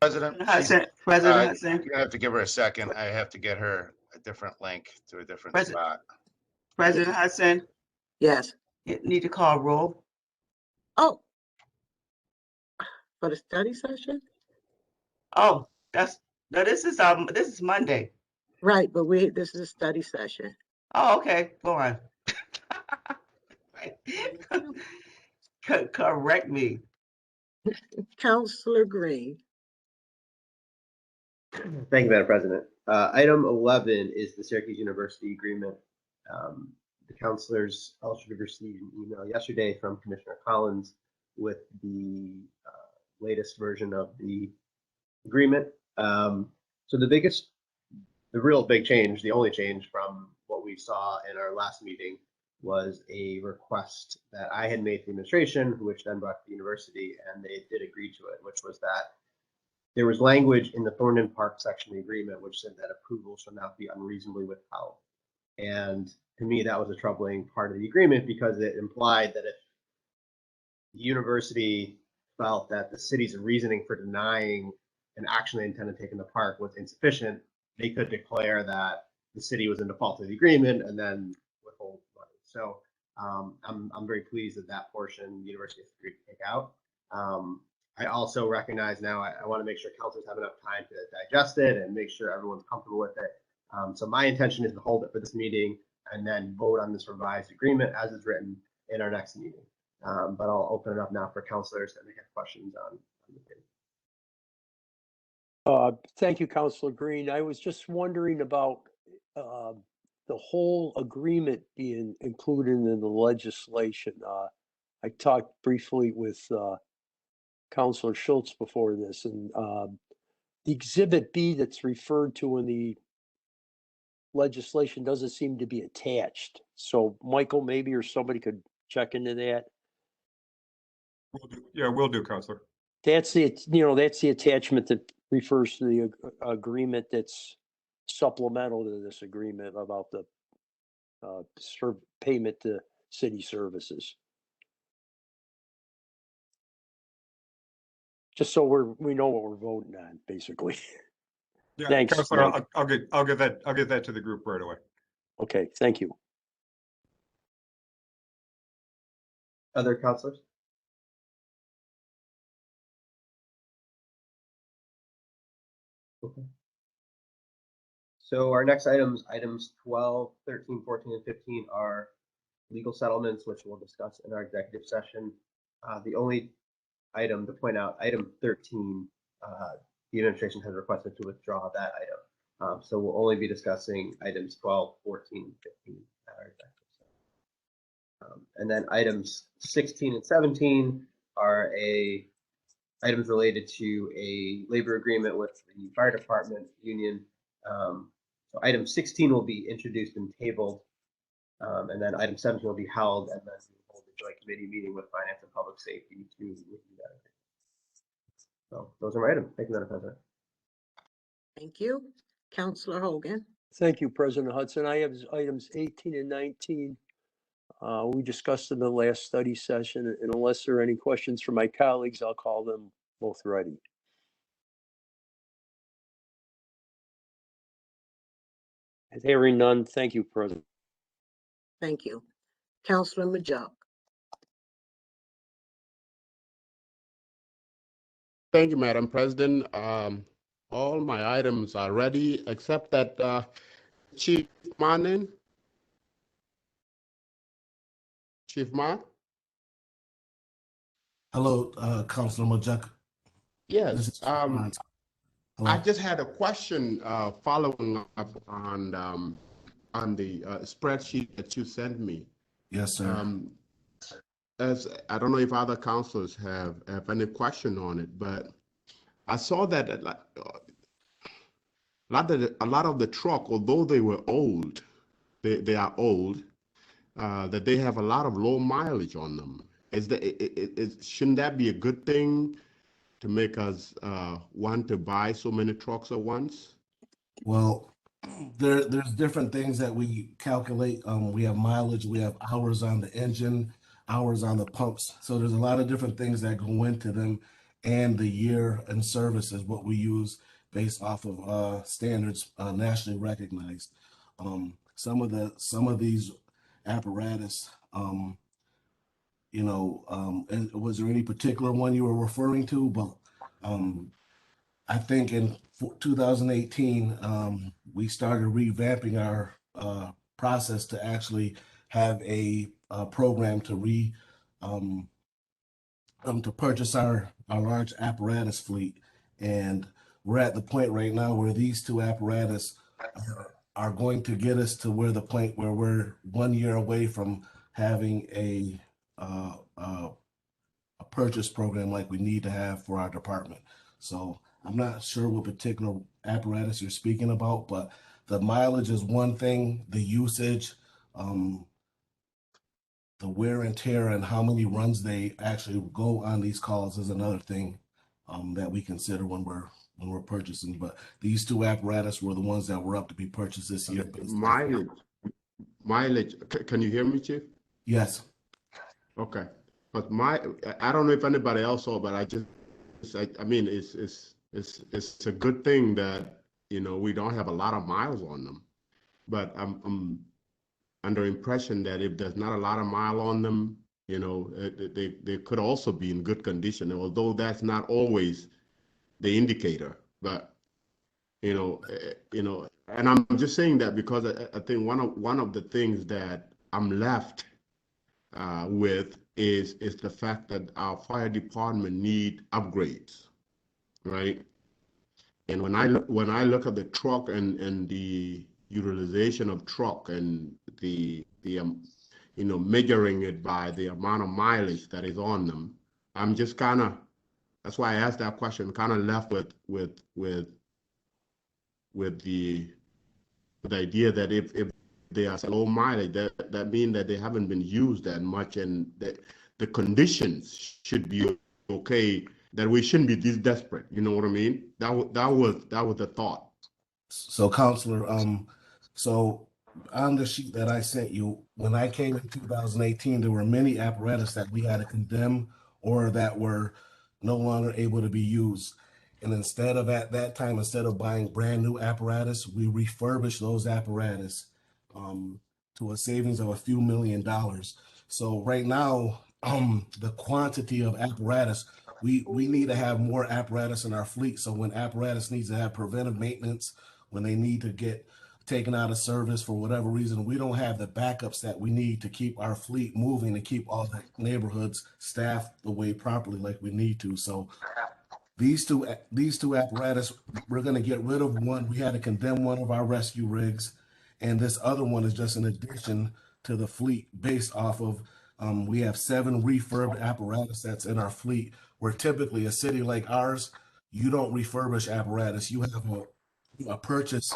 President Hudson, you have to give her a second. I have to get her a different link to a different spot. President Hudson, Yes. you need to call roll. Oh, for the study session? Oh, this is Monday. Right, but this is a study session. Oh, okay, go on. Correct me. Counselor Green. Thank you, Madam President. Item 11 is the Syracuse University agreement. The counselors also received an email yesterday from Commissioner Collins with the latest version of the agreement. So the real big change, the only change from what we saw in our last meeting was a request that I had made to the administration, which then brought to the university, and they did agree to it, which was that there was language in the Thornton Park section of the agreement which said that approval shall not be unreasonably withheld. And to me, that was a troubling part of the agreement because it implied that if the university felt that the city's reasoning for denying an action they intended to take in the park was insufficient, they could declare that the city was in default of the agreement and then withhold money. So I'm very pleased that that portion the university has agreed to take out. I also recognize now I want to make sure councilors have enough time to digest it and make sure everyone's comfortable with it. So my intention is to hold it for this meeting and then vote on this revised agreement as is written in our next meeting. But I'll open it up now for councilors that may have questions on the thing. Thank you, Councilor Green. I was just wondering about the whole agreement being included in the legislation. I talked briefly with Councilor Schultz before this, and the Exhibit B that's referred to in the legislation doesn't seem to be attached. So Michael, maybe, or somebody could check into that. Yeah, we'll do, Councilor. That's the attachment that refers to the agreement that's supplemental to this agreement about the payment to city services. Just so we know what we're voting on, basically. Yeah, Thanks. Councilor, I'll get that to the group right away. Okay, thank you. Other councilors? Okay. So our next items 12, 13, 14, and 15 are legal settlements, which we'll discuss in our executive session. The only item to point out, item 13, the administration has requested to withdraw that item. So we'll only be discussing items 12, 14, and 15 at our executive session. And then items 16 and 17 are items related to a labor agreement with the fire department union. So item 16 will be introduced and tabled, and then item 17 will be held, and then we'll hold a joint committee meeting with finance and public safety to review that. So those are my items. Thank you, Madam President. Thank you. Councilor Hogan. Thank you, President Hudson. I have items 18 and 19. We discussed in the last study session, and unless there are any questions from my colleagues, I'll call them both ready. Hearing none, thank you, President. Thank you. Councilor Majuk. Thank you, Madam President. All my items are ready, except that Chief Manin. Chief Ma? Hello, Councilor Majuk. Yes. I just had a question following up on the spreadsheet that you sent me. Yes, sir. As I don't know if other councilors have any question on it, but I saw that a lot of the truck, although they were old, they are old, that they have a lot of low mileage on them. Shouldn't that be a good thing to make us want to buy so many trucks at once? Well, there's different things that we calculate. We have mileage, we have hours on the engine, hours on the pumps. So there's a lot of different things that go into them. and the year and service is what we use based off of standards nationally recognized. Some of these apparatus, and was there any particular one you were referring to? But I think in 2018, we started revamping our process to actually have a program to purchase our large apparatus fleet, and we're at the point right now where these two apparatus are going to get us to where the point where we're 1 year away from having a purchase program like we need to have for our department. So I'm not sure what particular apparatus you're speaking about, but the mileage is one thing, the usage, the wear and tear, and how many runs they actually go on these calls is another thing that we consider when we're purchasing. But these two apparatus were the ones that were up to be purchased this year. Mileage. Can you hear me, Chief? Yes. Okay. But I don't know if anybody else saw, but I mean, it's a good thing that, we don't have a lot of miles on them, but I'm under impression that if there's not a lot of mile on them, they could also be in good condition, although that's not always the indicator. But and I'm just saying that because I think one of the things that I'm left with is the fact that our fire department need upgrades, right? And when I look at the truck and the utilization of truck and the measuring it by the amount of mileage that is on them, I'm just that's why I asked that question, kind of left with the idea that if they are low mileage, that means that they haven't been used that much, and that the conditions should be okay, that we shouldn't be this desperate. You know what I mean? That was the thought. So, Counselor, so on the sheet that I sent you, when I came in 2018, there were many apparatus that we had to condemn or that were no longer able to be used. And instead of at that time, instead of buying brand new apparatus, we refurbished those apparatus to a savings of a few $1 million. So right now, the quantity of apparatus, we need to have more apparatus in our fleet. So when apparatus needs to have preventive maintenance, when they need to get taken out of service for whatever reason, we don't have the backups that we need to keep our fleet moving, to keep all the neighborhoods staffed the way properly like we need to. So these two apparatus, we're going to get rid of one. We had to condemn one of our rescue rigs, and this other one is just an addition to the fleet based off of we have 7 refurbed apparatus that's in our fleet, where typically a city like ours, you don't refurbish apparatus. You have a purchase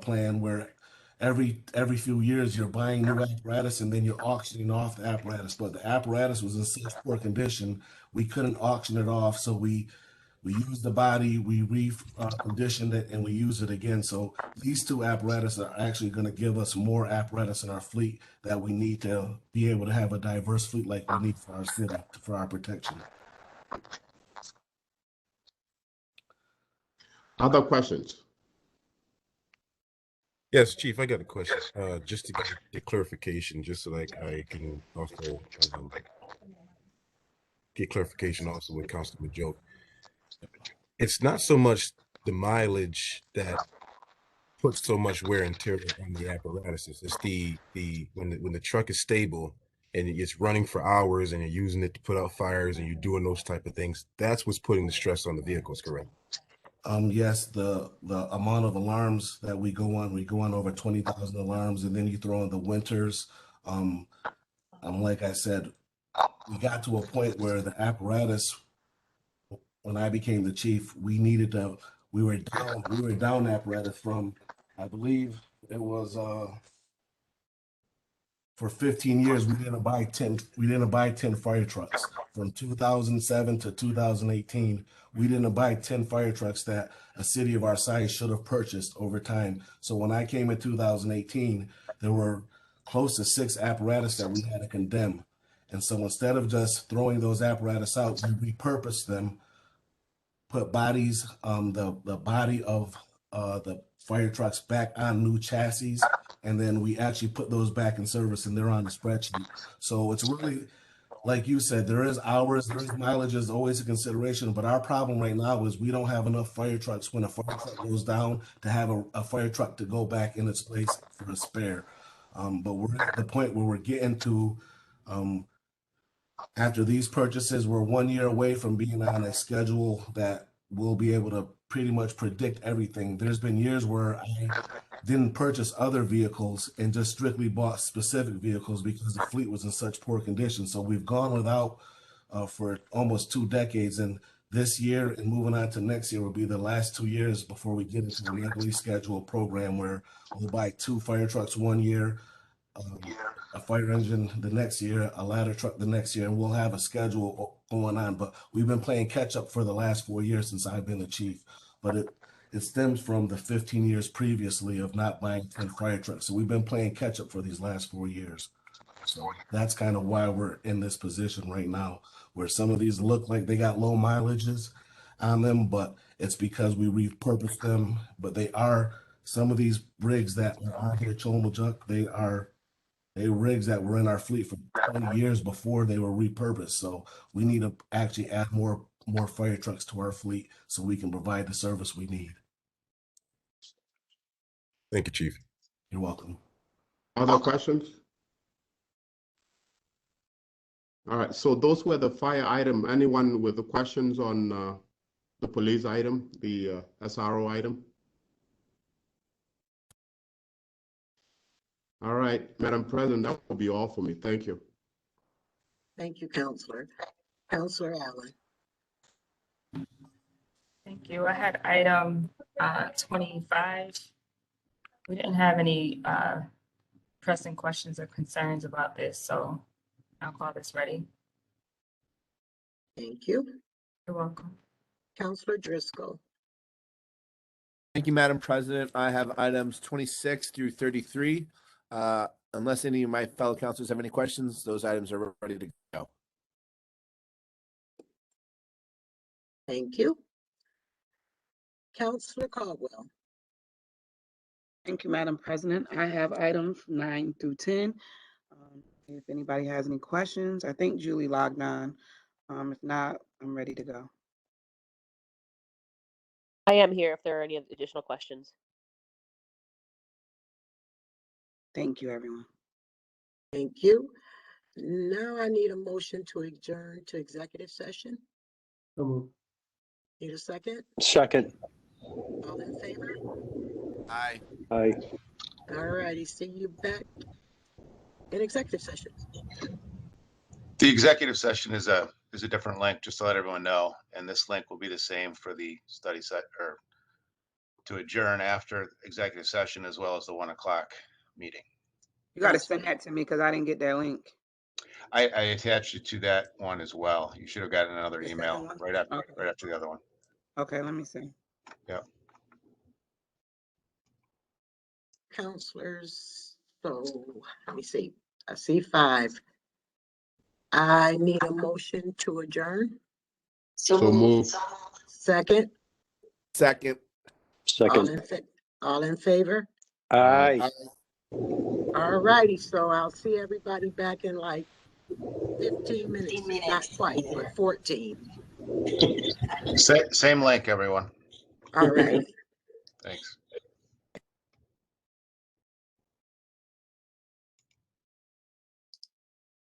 plan where every few years you're buying new apparatus and then you're auctioning off the apparatus. But the apparatus was in such poor condition, we couldn't auction it off. So we used the body, we reconditioned it, and we use it again. So these two apparatus are actually going to give us more apparatus in our fleet that we need to be able to have a diverse fleet like we need for our city, for our protection. Other questions? Yes, Chief, I got a question. Just to get the clarification, just so like I can also get clarification also with Constable Joe. It's not so much the mileage that puts so much wear and tear on the apparatuses. It's when the truck is stable and it's running for hours and you're using it to put out fires and you're doing those type of things. That's what's putting the stress on the vehicles, correct? Yes, the amount of alarms that we go on over 20,000 alarms, and then you throw in the winters. Like I said, we got to a point where the apparatus, when I became the chief, we were down apparatus from, I believe it was for 15 years, we didn't buy 10 fire trucks. From 2007 to 2018, we didn't buy 10 fire trucks that a city of our size should have purchased over time. So when I came in 2018, there were close to 6 apparatus that we had to condemn. And so instead of just throwing those apparatus out, we repurpose them, put bodies, the body of the fire trucks back on new chassis, and then we actually put those back in service, and they're on the spreadsheet. So it's really, like you said, there is hours, there is mileage is always a consideration, but our problem right now is we don't have enough fire trucks when a fire truck goes down to have a fire truck to go back in its place for a spare. But we're at the point where we're getting to, after these purchases, we're 1 year away from being on a schedule that we'll be able to pretty much predict everything. There's been years where I didn't purchase other vehicles and just strictly bought specific vehicles because the fleet was in such poor condition. So we've gone without for almost 2 decades. And this year and moving on to next year will be the last 2 years before we get into a regularly scheduled program where we'll buy 2 fire trucks 1 year, a fire engine the next year, a ladder truck the next year, and we'll have a schedule going on. But we've been playing catch up for the last 4 years since I've been the chief. But it stems from the 15 years previously of not buying 10 fire trucks. So we've been playing catch up for these last 4 years. So that's kind of why we're in this position right now, where some of these look like they got low mileages on them, but it's because we repurposed them. But they are, some of these rigs that are on here, Cholo Junk, they rigs that were in our fleet for 20 years before they were repurposed. So we need to actually add more fire trucks to our fleet so we can provide the service we need. Thank you, Chief. You're welcome. Other questions? All right, so those were the fire item. Anyone with the questions on the police item, the SRO item? All right, Madam President, that will be all for me. Thank you. Thank you, Counselor. Counselor Allen. Thank you. I had item 25. We didn't have any pressing questions or concerns about this, so I'll call this ready. Thank you. You're welcome. Counselor Driscoll. Thank you, Madam President. I have items 26 through 33. Unless any of my fellow councilors have any questions, those items are ready to go. Thank you. Counselor Caldwell. Thank you, Madam President. I have items 9 through 10. If anybody has any questions, I think Julie logged on. If not, I'm ready to go. I am here if there are any additional questions. Thank you, everyone. Thank you. Now I need a motion to adjourn to executive session. Need a second? Second. All in favor? Aye. Aye. All righty, see you back in executive session. The executive session is a different link, just to let everyone know. And this link will be the same for the study set or to adjourn after executive session as well as the 1 o'clock meeting. You got to send that to me because I didn't get that link. I attached you to that one as well. You should have gotten another The email second one? right after Okay. right after the other one. Okay, let me see. Yeah. Counselors, so let me see. I see 5. I need a motion to adjourn. So move. Second. Second. Second. All in favor? Aye. All righty, so I'll see everybody back in like 15 minutes, not quite, but 14. Same link, everyone. All right. Thanks.